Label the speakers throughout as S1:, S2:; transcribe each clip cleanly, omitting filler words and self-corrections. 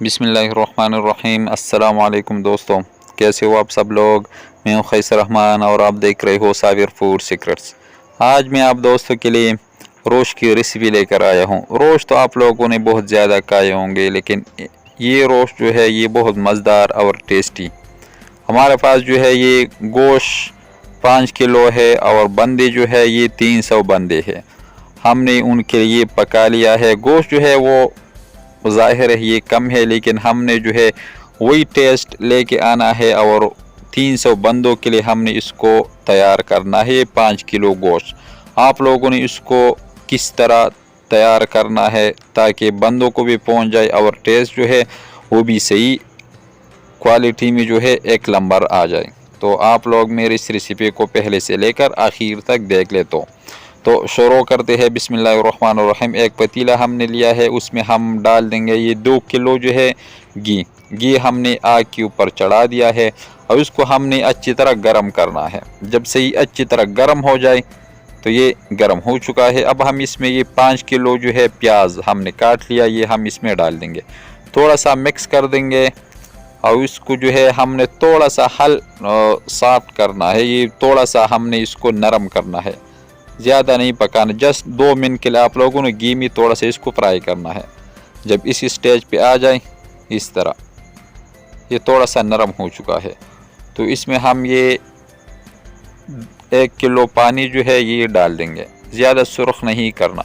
S1: बिस्मिल्लाहिर्रहमानिर्रहीम। अस्सलाम वालेकुम दोस्तों, कैसे हो आप सब लोग। मैं हूं खैसर रहमान और आप देख रहे हो साबिर फूड सीक्रेट्स। आज मैं आप दोस्तों के लिए रोश की रेसिपी लेकर आया हूं। रोश तो आप लोगों ने बहुत ज़्यादा खाए होंगे, लेकिन ये रोश जो है ये बहुत मज़ेदार और टेस्टी। हमारे पास जो है ये गोश्त 5 किलो है और बंदे जो है ये 300 बंदे हैं। हमने उनके लिए पका लिया है। गोश्त जो है वो ज़ाहिर है ये कम है, लेकिन हमने जो है वही टेस्ट लेके आना है और 300 बंदों के लिए हमने इसको तैयार करना है। 5 किलो गोश्त आप लोगों ने इसको किस तरह तैयार करना है ताकि बंदों को भी पहुंच जाए और टेस्ट जो है वो भी सही क्वालिटी में जो है एक नंबर आ जाए। तो आप लोग मेरी इस रेसिपी को पहले से लेकर आखिर तक देख ले। तो शुरू करते हैं। बिस्मिल्लाहिर्रहमानिर्रहीम। एक पतीला हमने लिया है, उसमें हम डाल देंगे ये 2 किलो जो है घी हमने आग के ऊपर चढ़ा दिया है और उसको हमने अच्छी तरह गर्म करना है। जब से ये अच्छी तरह गर्म हो जाए तो ये गर्म हो चुका है। अब हम इसमें ये 5 किलो जो है प्याज हमने काट लिया, ये हम इसमें डाल देंगे। थोड़ा सा मिक्स कर देंगे और इसको जो है हमने थोड़ा सा सॉफ्ट करना है। ये थोड़ा सा हमने इसको नरम करना है, ज़्यादा नहीं पकाना। जस्ट 2 मिनट के लिए आप लोगों ने घी में थोड़ा सा इसको फ्राई करना है। जब इस स्टेज पे आ जाए इस तरह, ये थोड़ा सा नरम हो चुका है, तो इसमें हम ये 1 किलो पानी जो है ये डाल देंगे। ज़्यादा सुर्ख नहीं करना,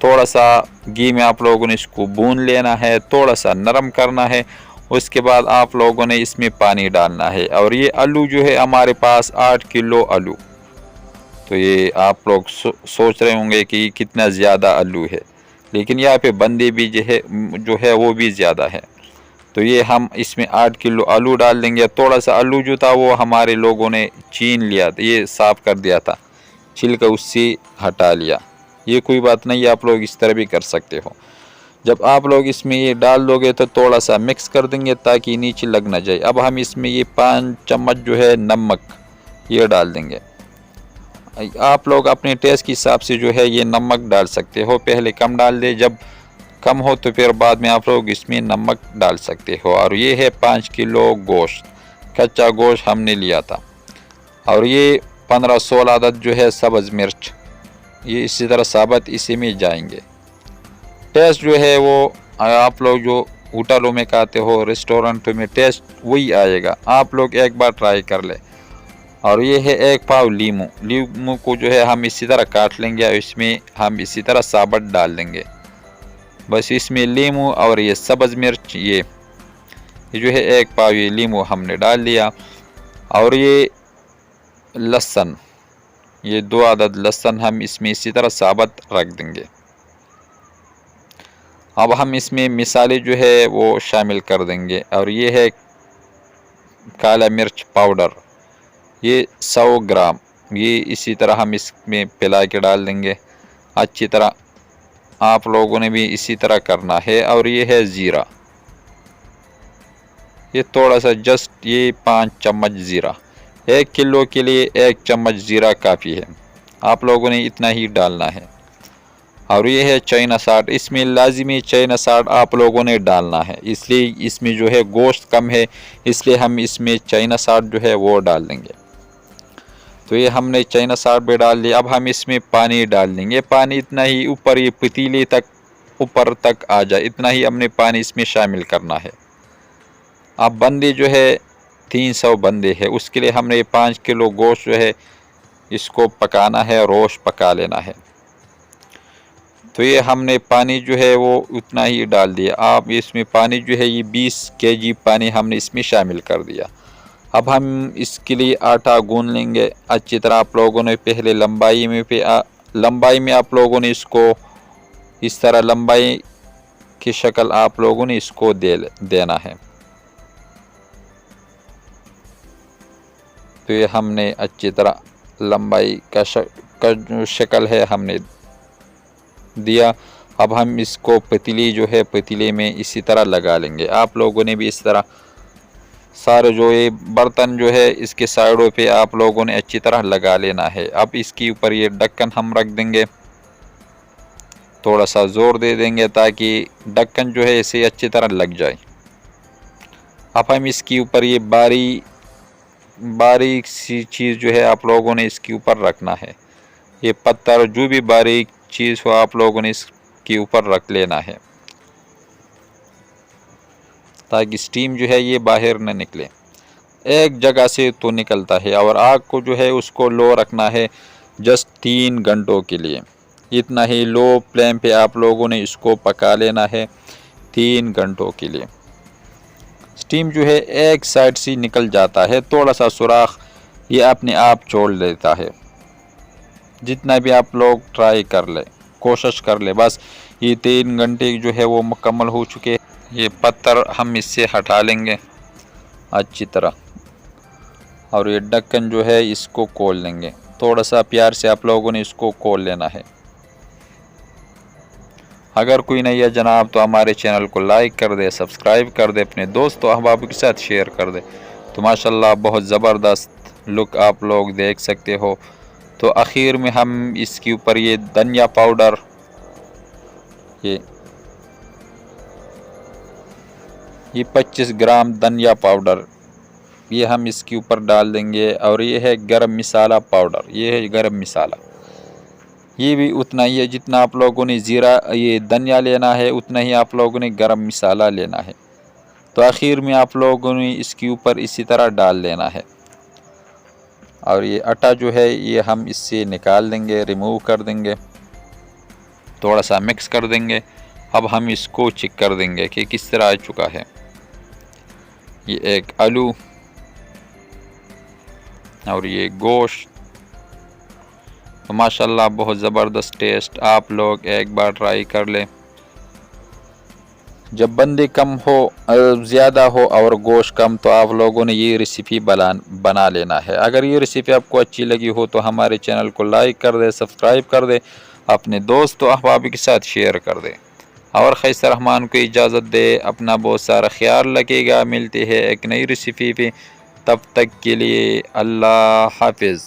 S1: थोड़ा सा घी में आप लोगों ने इसको भून लेना है, थोड़ा सा नरम करना है। उसके बाद आप लोगों ने इसमें पानी डालना है। और ये आलू जो है हमारे पास 8 किलो आलू। तो ये आप लोग सोच रहे होंगे कि कितना ज़्यादा आलू है, लेकिन यहाँ पे बंदे भी जो है वो भी ज़्यादा है। तो ये हम इसमें 8 किलो आलू डाल देंगे। थोड़ा सा आलू जो था वो हमारे लोगों ने छीन लिया था, ये साफ़ कर दिया था, छिलका उससे हटा लिया। ये कोई बात नहीं, आप लोग इस तरह भी कर सकते हो। जब आप लोग इसमें ये डाल दोगे तो थोड़ा सा मिक्स कर देंगे ताकि नीचे लग ना जाए। अब हम इसमें ये 5 चम्मच जो है नमक ये डाल देंगे। आप लोग अपने टेस्ट के हिसाब से जो है ये नमक डाल सकते हो, पहले कम डाल दे, जब कम हो तो फिर बाद में आप लोग इसमें नमक डाल सकते हो। और ये है 5 किलो गोश्त, कच्चा गोश्त हमने लिया था। और ये 15-16 अदद जो है सब्ज़ मिर्च, ये इसी तरह साबुत इसी में जाएंगे। टेस्ट जो है वो आप लोग जो होटलों में खाते हो, रेस्टोरेंट में, टेस्ट वही आएगा। आप लोग एक बार ट्राई कर ले। और ये है 1 पाव लीमू को जो है हम इसी तरह काट लेंगे और इसमें हम इसी तरह साबुत डाल देंगे। बस इसमें लीमू और ये सब्ज़ मिर्च, ये जो है 1 पाव ये लीमू हमने डाल दिया। और ये लहसुन, ये 2 अदद लहसुन हम इसमें इसी तरह साबुत रख देंगे। अब हम इसमें मिसाले जो है वो शामिल कर देंगे। और ये है काला मिर्च पाउडर, ये 100 ग्राम, ये इसी तरह हम इसमें पिला के डाल देंगे। अच्छी तरह आप लोगों ने भी इसी तरह करना है। और ये है ज़ीरा, ये थोड़ा सा जस्ट ये 5 चम्मच ज़ीरा। 1 किलो के लिए 1 चम्मच ज़ीरा काफ़ी है, आप लोगों ने इतना ही डालना है। और ये है चाइना साल्ट, इसमें लाजिमी चाइना साल्ट आप लोगों ने डालना है, इसलिए इसमें जो है गोश्त कम है, इसलिए हम इसमें चाइना साल्ट जो है वो डाल देंगे। तो ये हमने चाइना साल्ट भी डाल दिया। अब हम इसमें पानी डाल देंगे। पानी इतना ही ऊपर ये पतीले तक ऊपर तक आ जाए, इतना ही हमने पानी इसमें शामिल करना है। अब बंदे जो है 300 बंदे हैं, उसके लिए हमने 5 किलो गोश्त जो है इसको पकाना है, रोश पका लेना है। तो ये हमने पानी जो है वो उतना ही डाल दिया। आप इसमें पानी जो है ये 20 kg पानी हमने इसमें शामिल कर दिया। अब हम इसके लिए आटा गूंद लेंगे अच्छी तरह। आप लोगों ने पहले लंबाई में आप लोगों ने इसको इस तरह लंबाई की शक्ल आप लोगों ने इसको देना है। तो ये हमने अच्छी तरह लंबाई का जो शक्ल है हमने दिया। अब हम इसको पतीली जो है पतीले में इसी तरह लगा लेंगे। आप लोगों ने भी इस तरह सारे जो ये बर्तन जो है इसके साइडों पे आप लोगों ने अच्छी तरह लगा लेना है। अब इसके ऊपर ये ढक्कन हम रख देंगे, थोड़ा सा ज़ोर दे देंगे ताकि ढक्कन जो है इसे अच्छी तरह लग जाए। अब हम इसके ऊपर ये बारीक सी चीज़ जो है आप लोगों ने इसके ऊपर रखना है। ये पत्थर जो भी बारीक चीज़ हो आप लोगों ने इसके ऊपर रख लेना है, ताकि स्टीम जो है ये बाहर न निकले। एक जगह से तो निकलता है। और आग को जो है उसको लो रखना है जस्ट 3 घंटों के लिए। इतना ही लो फ्लेम पे आप लोगों ने इसको पका लेना है 3 घंटों के लिए। स्टीम जो है एक साइड से निकल जाता है, थोड़ा सा सुराख ये अपने आप छोड़ लेता है। जितना भी आप लोग ट्राई कर ले, कोशिश कर ले, बस ये 3 घंटे जो है वो मुकम्मल हो चुके हैं। ये पत्थर हम इससे हटा लेंगे अच्छी तरह, और ये ढक्कन जो है इसको खोल लेंगे। थोड़ा सा प्यार से आप लोगों ने इसको खोल लेना है। अगर कोई नहीं है जनाब तो हमारे चैनल को लाइक कर दे, सब्सक्राइब कर दे, अपने दोस्तों अहबाब के साथ शेयर कर दे। तो माशाल्लाह बहुत ज़बरदस्त लुक आप लोग देख सकते हो। तो आखिर में हम इसके ऊपर ये धनिया पाउडर, ये 25 ग्राम धनिया पाउडर ये हम इसके ऊपर डाल देंगे। और ये है गरम मसाला पाउडर, ये है गरम मसाला, ये भी उतना ही है जितना आप लोगों ने ज़ीरा ये धनिया लेना है, उतना ही आप लोगों ने गरम मसाला लेना है। तो आखिर में आप लोगों ने इसके ऊपर इसी तरह डाल लेना है। और ये आटा जो है ये हम इससे निकाल देंगे, रिमूव कर देंगे, थोड़ा सा मिक्स कर देंगे। अब हम इसको चेक कर देंगे कि किस तरह आ चुका है। ये एक आलू और ये गोश्त, तो माशाल्लाह बहुत ज़बरदस्त टेस्ट। आप लोग एक बार ट्राई कर लें। जब बंदे कम हो, ज़्यादा हो और गोश्त कम, तो आप लोगों ने ये रेसिपी बना लेना है। अगर ये रेसिपी आपको अच्छी लगी हो तो हमारे चैनल को लाइक कर दे, सब्सक्राइब कर दे, अपने दोस्तों अहबाब के साथ शेयर कर दे। और खैसर रहमान को इजाज़त दे। अपना बहुत सारा ख्याल रखिएगा। मिलते हैं एक नई रेसिपी पे, तब तक के लिए अल्लाह हाफिज़।